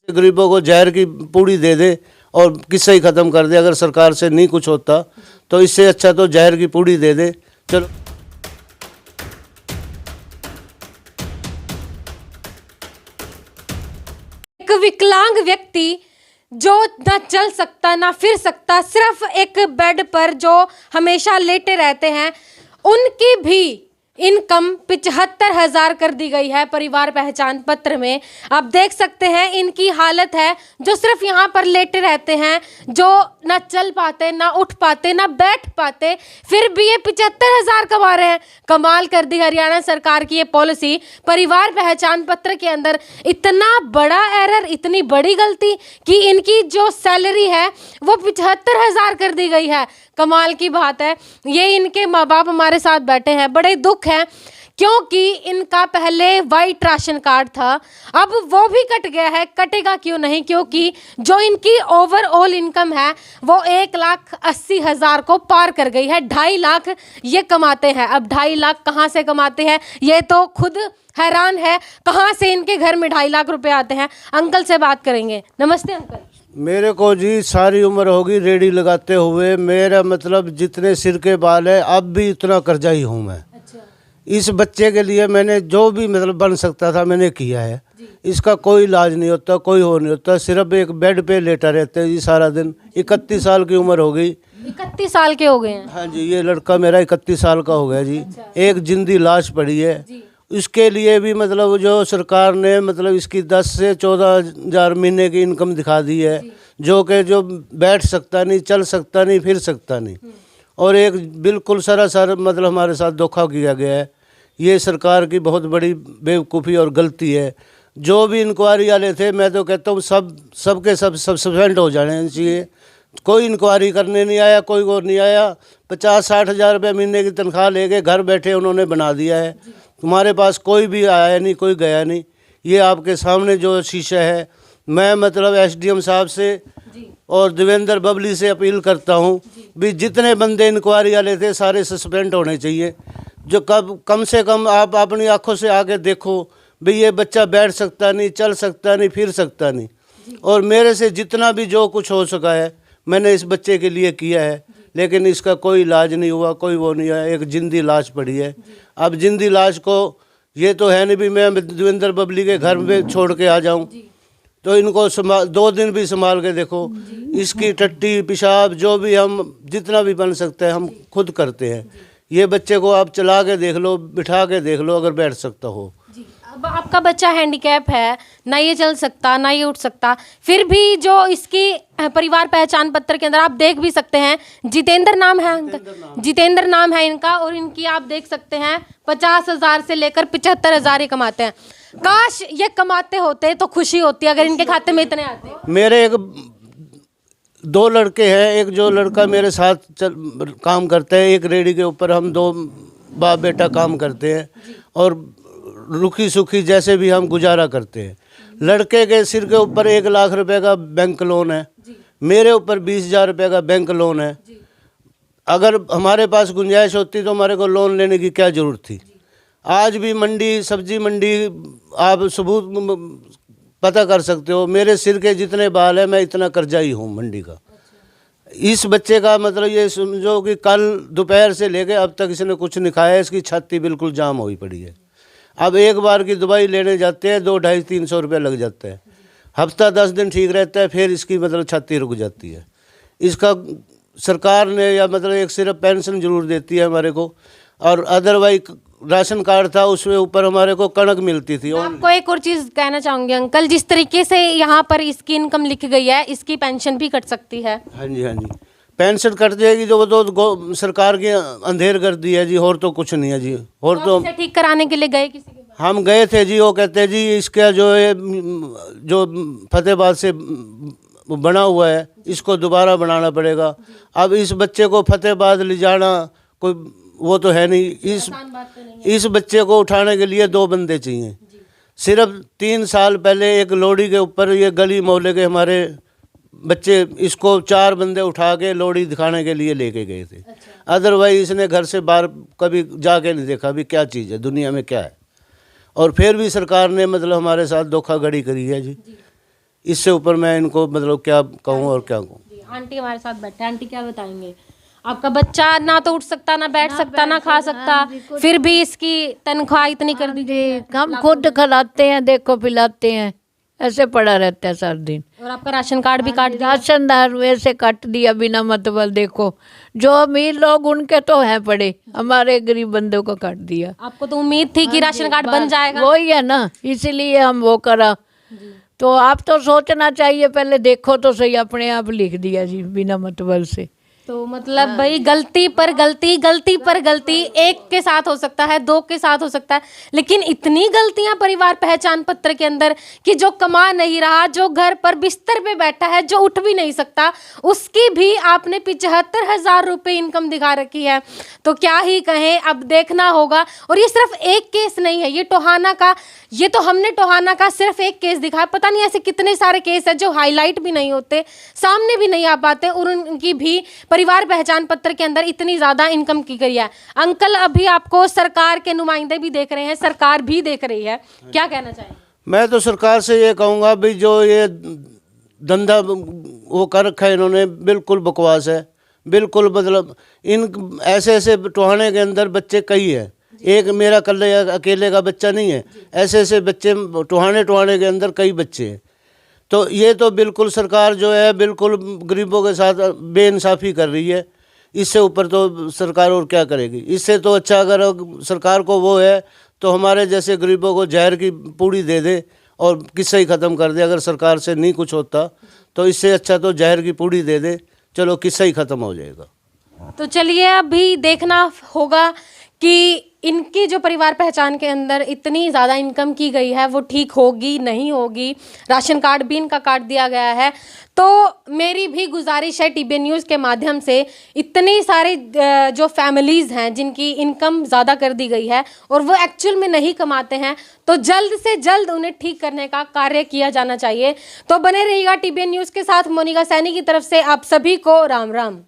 गरीबों को जहर की पूड़ी दे दे और किस्सा ही ख़त्म कर दे। अगर सरकार से नहीं कुछ होता तो इससे अच्छा तो जहर की पूड़ी दे दे। चलो एक विकलांग व्यक्ति जो ना चल सकता ना फिर सकता, सिर्फ एक बेड पर जो हमेशा लेटे रहते हैं, उनकी भी इनकम 75,000 कर दी गई है परिवार पहचान पत्र में। आप देख सकते हैं इनकी हालत है, जो सिर्फ यहाँ पर लेटे रहते हैं, जो ना चल पाते ना उठ पाते ना बैठ पाते, फिर भी ये 75,000 कमा रहे हैं। कमाल कर दी हरियाणा सरकार की ये पॉलिसी। परिवार पहचान पत्र के अंदर इतना बड़ा एरर, इतनी बड़ी गलती कि इनकी जो सैलरी है वो 75,000 कर दी गई है। कमाल की बात है। ये इनके माँ बाप हमारे साथ बैठे हैं, बड़े दुख है क्योंकि इनका पहले वाइट राशन कार्ड था, अब वो भी कट गया है। कटेगा क्यों नहीं, क्योंकि जो इनकी ओवरऑल इनकम है वो 1,80,000 को पार कर गई है। 2.5 लाख ये कमाते हैं। अब 2.5 लाख कहाँ से कमाते हैं, ये तो खुद हैरान है, कहाँ से इनके घर में 2.5 लाख रुपए आते हैं। अंकल से बात करेंगे। नमस्ते अंकल। मेरे को जी सारी उम्र होगी रेडी लगाते हुए, मेरा मतलब जितने सिर के बाल है अब भी उतना कर्जा ही हूँ मैं। इस बच्चे के लिए मैंने जो भी मतलब बन सकता था मैंने किया है। इसका कोई इलाज नहीं होता, कोई हो नहीं होता, सिर्फ एक बेड पे लेटा रहते हैं जी सारा दिन। 31 साल की उम्र हो गई। 31 साल के हो गए हैं? हाँ जी, ये लड़का मेरा 31 साल का हो गया जी। एक जिंदी लाश पड़ी है। इसके लिए भी मतलब जो सरकार ने मतलब इसकी 10 से 14,000 महीने की इनकम दिखा दी है, जो कि जो बैठ सकता नहीं, चल सकता नहीं, फिर सकता नहीं। और एक बिल्कुल सरासर मतलब हमारे साथ धोखा किया गया है। ये सरकार की बहुत बड़ी बेवकूफ़ी और गलती है। जो भी इंक्वायरी वाले थे, मैं तो कहता हूँ सबके सब सस्पेंड हो जाने चाहिए। कोई इंक्वायरी करने नहीं आया, कोई और नहीं आया। 50-60 हज़ार रुपये महीने की तनख्वाह लेके घर बैठे उन्होंने बना दिया है। तुम्हारे पास कोई भी आया नहीं, कोई गया नहीं। ये आपके सामने जो शीशा है। मैं मतलब SDM साहब से और देवेंद्र बबली से अपील करता हूँ भी जितने बंदे इंक्वायरी वाले थे सारे सस्पेंड होने चाहिए। जो कम से कम आप अपनी आंखों से आके देखो भी ये बच्चा बैठ सकता नहीं, चल सकता नहीं, फिर सकता नहीं। और मेरे से जितना भी जो कुछ हो सका है मैंने इस बच्चे के लिए किया है, लेकिन इसका कोई इलाज नहीं हुआ, कोई वो नहीं है। एक जिंदी लाश पड़ी है। अब जिंदी लाश को ये तो है नहीं भी मैं देवेंद्र बबली के घर में छोड़ के आ जाऊं, तो इनको 2 दिन भी संभाल के देखो। इसकी टट्टी पेशाब जो भी हम जितना भी बन सकते हैं हम खुद करते हैं। ये बच्चे को आप चला के देख लो, बिठा के देख लो, अगर बैठ सकता हो। अब आपका बच्चा हैंडीकैप है, ना ये चल सकता ना ये उठ सकता, फिर भी जो इसकी परिवार पहचान पत्र के अंदर आप देख भी सकते हैं, जितेंद्र नाम है, जितेंद्र नाम है इनका, और इनकी आप देख सकते हैं 50,000 से लेकर 75,000 ये कमाते हैं। काश ये कमाते होते तो खुशी होती अगर इनके खाते में इतने आते। मेरे 2 लड़के हैं। एक जो लड़का मेरे साथ काम करता है, एक रेडी के ऊपर हम 2 बाप बेटा काम करते हैं और रुखी सुखी जैसे भी हम गुजारा करते हैं। लड़के के सिर के ऊपर 1 लाख रुपए का बैंक लोन है, मेरे ऊपर 20,000 रुपये का बैंक लोन है। अगर हमारे पास गुंजाइश होती तो हमारे को लोन लेने की क्या ज़रूरत थी। आज भी मंडी, सब्जी मंडी, आप सबूत पता कर सकते हो, मेरे सिर के जितने बाल है मैं इतना कर्जा ही हूँ मंडी का। इस बच्चे का मतलब ये समझो कि कल दोपहर से लेके अब तक इसने कुछ नहीं खाया। इसकी छाती बिल्कुल जाम हुई पड़ी है। अब एक बार की दवाई लेने जाते हैं 200-250-300 रुपये लग जाता है। हफ्ता 10 दिन ठीक रहता है, फिर इसकी मतलब छाती रुक जाती है। इसका सरकार ने या मतलब एक सिर्फ पेंशन जरूर देती है हमारे को, और अदरवाइज राशन कार्ड था उसमें ऊपर हमारे को कणक मिलती थी। आपको एक और चीज़ कहना चाहूँगी अंकल, जिस तरीके से यहाँ पर इसकी इनकम लिखी गई है, इसकी पेंशन भी कट सकती है। हाँ जी, हाँ जी, पेंशन कट जाएगी। जो तो सरकार की अंधेर कर दी है जी, और तो कुछ नहीं है जी। और तो ठीक कराने के लिए गए किसी के पास? हम गए थे जी। वो कहते हैं जी इसका जो है जो फतेहाबाद से बना हुआ है इसको दोबारा बनाना पड़ेगा। अब इस बच्चे को फतेहाबाद ले जाना कोई वो तो है नहीं। इस बच्चे को उठाने के लिए 2 बंदे चाहिए। सिर्फ 3 साल पहले एक लोडी के ऊपर ये गली मोहल्ले के हमारे बच्चे इसको 4 बंदे उठा के लोडी दिखाने के लिए लेके गए थे। अदरवाइज इसने घर से बाहर कभी जाके नहीं देखा भी क्या चीज़ है, दुनिया में क्या है। और फिर भी सरकार ने मतलब हमारे साथ धोखाधड़ी करी है जी। इससे ऊपर मैं इनको मतलब क्या कहूँ और क्या कहूँ। जी, आंटी हमारे साथ बैठे हैं। आंटी क्या बताएंगे? आपका बच्चा ना तो उठ सकता, ना बैठ सकता, ना खा सकता, फिर भी इसकी तनख्वाह इतनी कर दी गई है। हम खुद खिलाते हैं, देखो पिलाते हैं, ऐसे पड़ा रहता है सारा दिन। और आपका राशन कार्ड भी काट दिया। राशनदार वैसे काट दिया बिना मतलब। देखो जो अमीर लोग उनके तो हैं पड़े, हमारे गरीब बंदों को काट दिया। आपको तो उम्मीद थी कि राशन कार्ड बन जाएगा। वही है ना, इसलिए हम वो करा। तो आप तो सोचना चाहिए पहले, देखो तो सही, अपने आप लिख दिया जी बिना मतलब से। तो मतलब भाई गलती पर गलती, गलती पर गलती, एक के साथ हो सकता है, दो के साथ हो सकता है, लेकिन इतनी गलतियां परिवार पहचान पत्र के अंदर कि जो कमा नहीं रहा, जो घर पर बिस्तर पे बैठा है, जो उठ भी नहीं सकता, उसकी भी आपने 75,000 रुपये इनकम दिखा रखी है। तो क्या ही कहें, अब देखना होगा। और ये सिर्फ एक केस नहीं है, ये टोहाना का, ये तो हमने टोहाना का सिर्फ एक केस दिखाया, पता नहीं ऐसे कितने सारे केस है जो हाईलाइट भी नहीं होते, सामने भी नहीं आ पाते, और उनकी भी परिवार पहचान पत्र के अंदर इतनी ज्यादा इनकम की गई है। अंकल, अभी आपको सरकार के नुमाइंदे भी देख रहे हैं, सरकार भी देख रही है, क्या कहना चाहेंगे? मैं तो सरकार से ये कहूँगा भाई, जो ये धंधा वो कर रखा है इन्होंने, बिल्कुल बकवास है, बिल्कुल। मतलब इन ऐसे ऐसे टोहाने के अंदर बच्चे कई हैं, एक मेरा कल्ले अकेले का बच्चा नहीं है, ऐसे ऐसे बच्चे टोहाने के अंदर कई बच्चे हैं। तो ये तो बिल्कुल सरकार जो है बिल्कुल गरीबों के साथ बेइंसाफ़ी कर रही है। इससे ऊपर तो सरकार और क्या करेगी। इससे तो अच्छा अगर सरकार को वो है तो हमारे जैसे गरीबों को जहर की पूड़ी दे दे और किस्सा ही ख़त्म कर दे। अगर सरकार से नहीं कुछ होता तो इससे अच्छा तो जहर की पूड़ी दे दे, चलो किस्सा ही ख़त्म हो जाएगा। तो चलिए, अभी देखना होगा कि इनकी जो परिवार पहचान के अंदर इतनी ज़्यादा इनकम की गई है वो ठीक होगी नहीं होगी। राशन कार्ड भी इनका काट दिया गया है। तो मेरी भी गुजारिश है टीबीएन न्यूज़ के माध्यम से, इतनी सारे जो फैमिलीज़ हैं जिनकी इनकम ज़्यादा कर दी गई है और वो एक्चुअल में नहीं कमाते हैं, तो जल्द से जल्द उन्हें ठीक करने का कार्य किया जाना चाहिए। तो बने रहिएगा टीबीएन न्यूज़ के साथ। मोनिका सैनी की तरफ से आप सभी को राम राम।